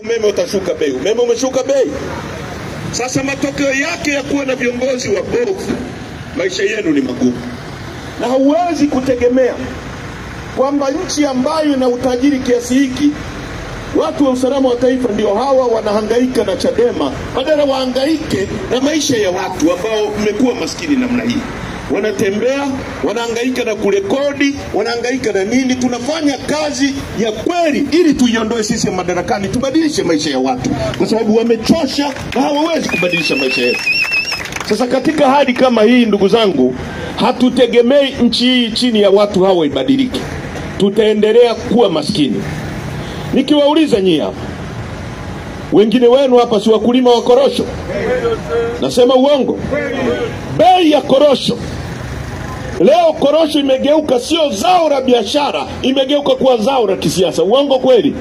Umeme utashuka bei. Umeme umeshuka bei. Sasa matokeo yake ya kuwa na viongozi wabovu, maisha yenu ni magumu. Na hauwezi kutegemea kwamba nchi ambayo ina utajiri kiasi hiki, watu wa usalama wa taifa ndio hawa wanahangaika na Chadema, badala wahangaike na maisha ya watu ambao mmekuwa maskini namna hii. Wanatembea, wanahangaika na kurekodi, wanahangaika na nini. Tunafanya kazi ya kweli ili tuiondoe sisi madarakani, tubadilishe maisha ya watu, kwa sababu wamechosha na hawawezi kubadilisha maisha yetu. Sasa katika hali kama hii, ndugu zangu, hatutegemei nchi hii chini ya watu hawa ibadilike. Tutaendelea kuwa maskini. Nikiwauliza nyinyi hapa, wengine wenu hapa si wakulima wa korosho? Nasema uongo? Bei ya korosho leo, korosho imegeuka sio zao la biashara, imegeuka kuwa zao la kisiasa. Uongo kweli?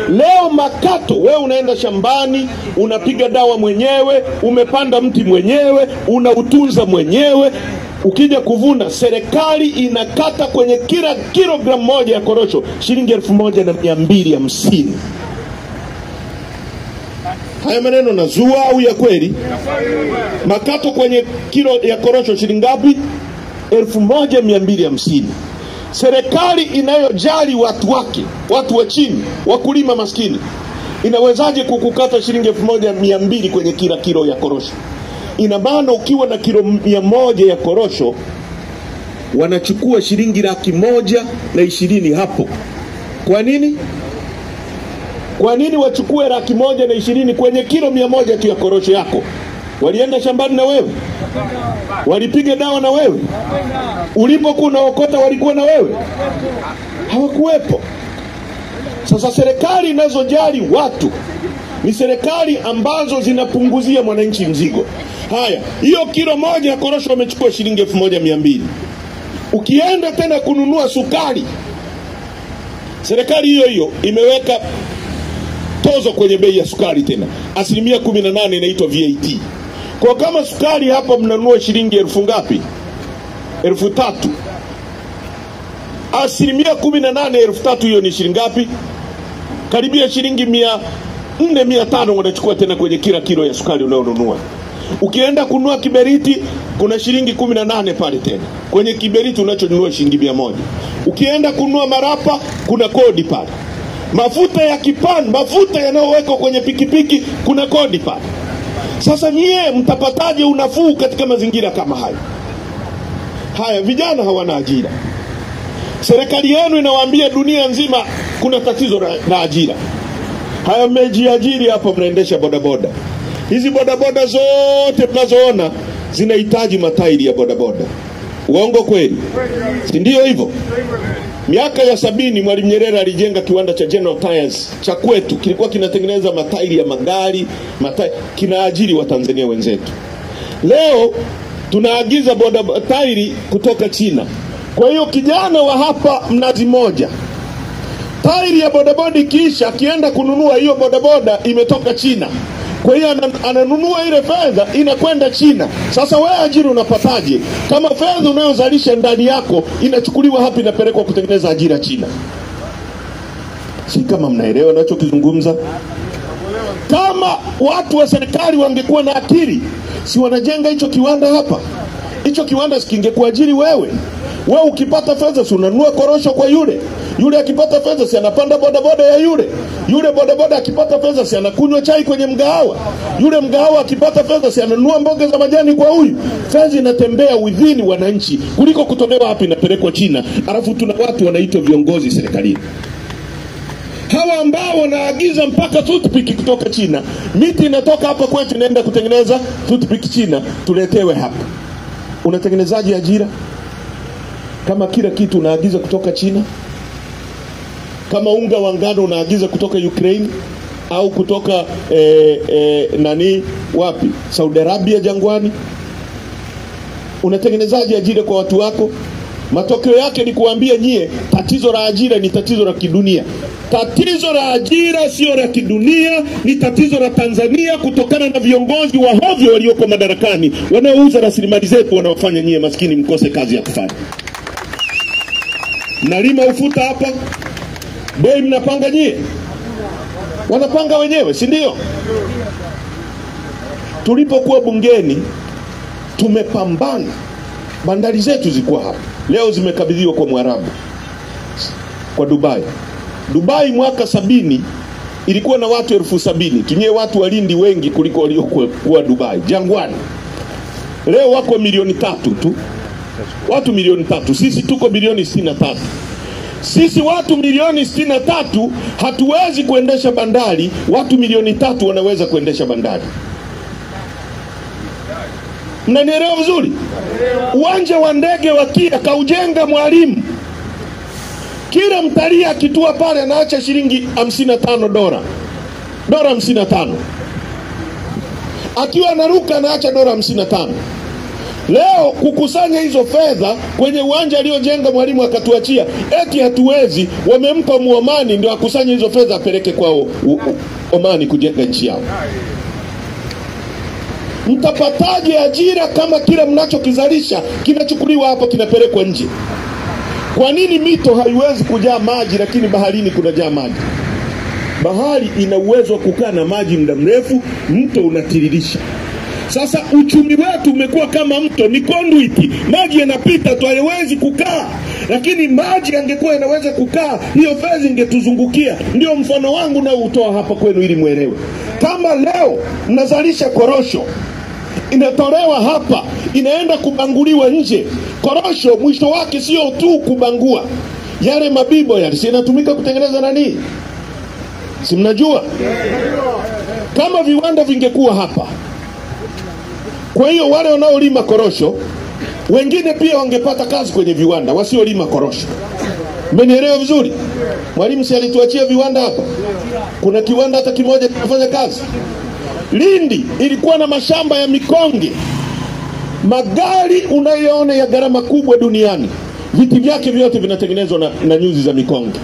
Leo makato, wewe unaenda shambani, unapiga dawa mwenyewe, umepanda mti mwenyewe, unautunza mwenyewe. Ukija kuvuna, serikali inakata kwenye kila kilogramu moja ya korosho shilingi 1250. Haya maneno nazua au ya kweli? Makato kwenye kilo ya korosho shilingi ngapi? 1250. Serikali inayojali watu wake, watu wa chini, wakulima maskini, inawezaje kukukata shilingi 1200 kwenye kila kilo ya korosho? Ina maana ukiwa na kilo 100 ya korosho, wanachukua shilingi 120,000 hapo. Kwa nini? Kwa nini wachukue 120,000 kwenye kilo 100 tu ya korosho yako? Walienda shambani na wewe? Walipiga dawa na wewe? Ulipokuwa unaokota walikuwa na wewe? Hawakuwepo. Sasa serikali inazojali watu ni serikali ambazo zinapunguzia mwananchi mzigo. Haya, hiyo kilo moja ya korosho wamechukua shilingi 1200. Ukienda tena kununua sukari, serikali hiyo hiyo imeweka tozo kwenye bei ya sukari tena. 18% inaitwa VAT. Kwa kama sukari hapa mnanunua shilingi 1000 ngapi? 3000. 18% 3000, hiyo ni shilingi ngapi? Karibia shilingi 400-500 wanachukua tena kwenye kila kilo ya sukari unayonunua. Ukienda kununua kiberiti, kuna shilingi 18 pale tena. Kwenye kiberiti unachonunua shilingi 100. Ukienda kununua marapa, kuna kodi pale. Mafuta ya kipani, mafuta yanayowekwa kwenye pikipiki, kuna kodi pale. Sasa nyie mtapataje unafuu katika mazingira kama hayo? Haya, vijana hawana ajira. Serikali yenu inawaambia dunia nzima kuna tatizo la ajira. Haya, mmejiajiri hapo, mnaendesha bodaboda. Hizi bodaboda zote mnazoona zinahitaji matairi ya bodaboda. Uongo kweli? Si ndio hivyo? Miaka ya 70 Mwalimu Nyerere alijenga kiwanda cha General Tyres cha kwetu, kilikuwa kinatengeneza matairi ya magari, kinaajiri wa Tanzania wenzetu. Leo tunaagiza tairi kutoka China. Kwa hiyo kijana wa hapa Mnazi Mmoja, tairi ya bodaboda kisha akienda kununua, hiyo bodaboda imetoka China. Kwa hiyo ananunua ile fedha inakwenda China. Sasa wewe ajira unapataje kama fedha unayozalisha ndani yako inachukuliwa hapa inapelekwa kutengeneza ajira China? Si kama mnaelewa ninachokizungumza? Kama watu wa serikali wangekuwa na akili, si wanajenga hicho kiwanda hapa? Hicho kiwanda sikingekuajiri wewe. Wewe ukipata fedha si unanunua korosho kwa yule. Yule akipata fedha si anapanda bodaboda ya yule. Yule bodaboda akipata fedha si anakunywa chai kwenye mgahawa. Yule mgahawa akipata fedha si ananunua mboga za majani kwa huyu. Fedha inatembea within wananchi kuliko kutolewa hapa inapelekwa China. Alafu tuna watu wanaitwa viongozi serikalini. Hawa ambao wanaagiza mpaka toothpick kutoka China. Miti inatoka hapa kwetu inaenda kutengeneza toothpick China, tuletewe hapa. Unatengenezaje ajira kama kila kitu unaagiza kutoka China? Kama unga wa ngano unaagiza kutoka Ukraine au kutoka wapi? Saudi Arabia jangwani. Unatengenezaje ajira kwa watu wako? Matokeo yake ni kuambia nyie, tatizo la ajira ni tatizo la kidunia. Tatizo la ajira sio la kidunia, ni tatizo la Tanzania, kutokana na viongozi wa hovyo walioko madarakani wanaouza rasilimali zetu, wanaofanya nyie maskini mkose kazi ya kufanya. Mnalima ufuta hapa, bei mnapanga nyie. wanapanga wenyewe, si ndio? Tulipokuwa bungeni tumepambana, bandari zetu zilikuwa hapa, leo zimekabidhiwa kwa Mwarabu, kwa Dubai. Dubai mwaka 70 ilikuwa na watu 70,000. Tunye watu walindi wengi kuliko waliokuwa Dubai Jangwani. Leo wako milioni 3 tu, watu milioni 3. Sisi tuko milioni 63. Sisi watu milioni 63 hatuwezi kuendesha bandari, watu milioni 3 wanaweza kuendesha bandari. Mnanielewa vizuri? Uwanja wa ndege wa Kia kaujenga Mwalimu. Kila mtalii akitua pale anaacha shilingi $55. Dola 55. Akiwa anaruka anaacha dola 55. Leo kukusanya hizo fedha kwenye uwanja aliojenga Mwalimu akatuachia, eti hatuwezi, wamempa Muomani ndio akusanye hizo fedha apeleke kwa Omani kujenga nchi yao. Mtapataje ajira kama kila mnachokizalisha kinachukuliwa hapa kinapelekwa nje? Kwa nini mito haiwezi kujaa maji lakini baharini kunajaa maji? Bahari ina uwezo wa kukaa na maji muda mrefu, mto unatiririsha. Sasa uchumi wetu umekuwa kama mto, ni conduit, maji yanapita tu, hayawezi kukaa. Lakini maji yangekuwa yanaweza kukaa, hiyo fedha ingetuzungukia. Ndio mfano wangu na utoa hapa kwenu ili muelewe. Kama leo mnazalisha korosho, inatolewa hapa, inaenda kubanguliwa nje. Korosho mwisho wake sio tu kubangua. Yale mabibo yale si yanatumika kutengeneza nani? Si mnajua? Kama viwanda vingekuwa hapa, kwa hiyo wale wanaolima korosho wengine pia wangepata kazi kwenye viwanda, wasiolima korosho. Mmenielewa vizuri? Mwalimu si alituachia viwanda hapa? Kuna kiwanda hata kimoja kinafanya kazi? Lindi ilikuwa na mashamba ya mikonge. Magari unayoona ya gharama kubwa duniani, viti vyake vyote vinatengenezwa na nyuzi za mikonge.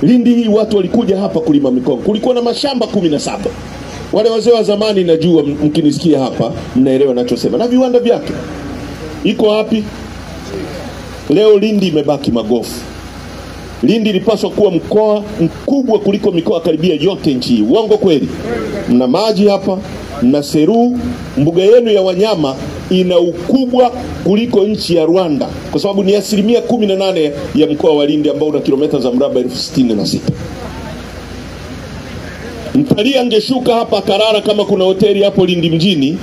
Lindi hii watu walikuja hapa kulima mikonge. Kulikuwa na mashamba 17. Wale wazee wa zamani najua mkinisikia hapa mnaelewa ninachosema. Na viwanda vyake iko wapi? Leo Lindi imebaki magofu. Lindi ilipaswa kuwa mkoa mkubwa kuliko mikoa karibia yote nchi. Uongo kweli? Mna maji hapa, mna Seru, mbuga yenu ya wanyama ina ukubwa kuliko nchi ya Rwanda, kwa sababu ni 18% ya mkoa wa Lindi ambao una kilomita za mraba 66,000. Mtalii angeshuka hapa Karara kama kuna hoteli hapo Lindi mjini,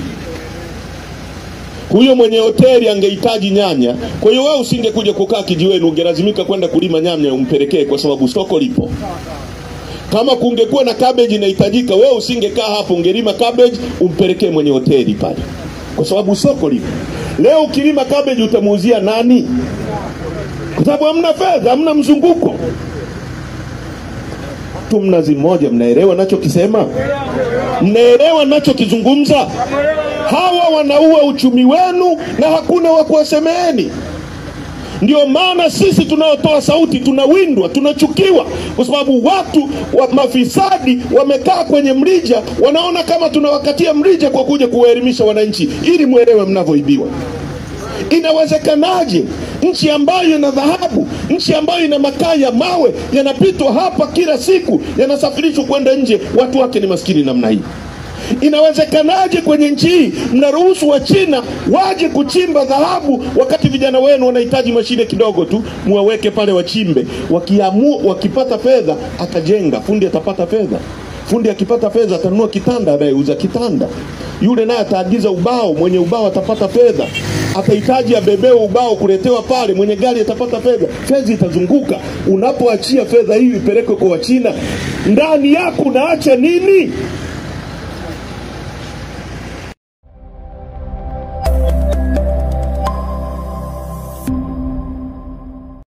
huyo mwenye hoteli angehitaji nyanya. Kwa hiyo wewe usingekuja kukaa kijiweni, ungelazimika kwenda kulima nyanya umpelekee kwa sababu soko lipo. Kama kungekuwa na cabbage inahitajika, wewe usingekaa hapo, ungelima cabbage umpelekee mwenye hoteli pale kwa sababu soko lipo. Leo ukilima cabbage utamuuzia nani? Kwa sababu hamna fedha, hamna mzunguko. Tu mnazi mmoja, mnaelewa ninachokisema? Mnaelewa ninachokizungumza? Hawa wanaua uchumi wenu na hakuna wa kuwasemeeni. Ndio maana sisi tunaotoa sauti tunawindwa, tunachukiwa, kwa sababu watu mafisadi wamekaa kwenye mrija, wanaona kama tunawakatia mrija kwa kuja kuwaelimisha wananchi ili muelewe mnavyoibiwa. Inawezekanaje nchi ambayo ina dhahabu, nchi ambayo ina makaa ya mawe yanapitwa hapa kila siku, yanasafirishwa kwenda nje, watu wake ni maskini namna hii? Inawezekanaje kwenye nchi hii mnaruhusu wa China waje kuchimba dhahabu wakati vijana wenu wanahitaji mashine kidogo tu muwaweke pale wachimbe? Wakiamua, wakipata fedha atajenga, fundi atapata fedha. Fundi akipata fedha atanunua kitanda, anayeuza kitanda. Yule naye ataagiza ubao, mwenye ubao atapata fedha. Atahitaji abebee ubao kuletewa pale, mwenye gari atapata fedha. Fedha itazunguka. Unapoachia fedha hii ipelekwe kwa Wachina, ndani yako unaacha nini?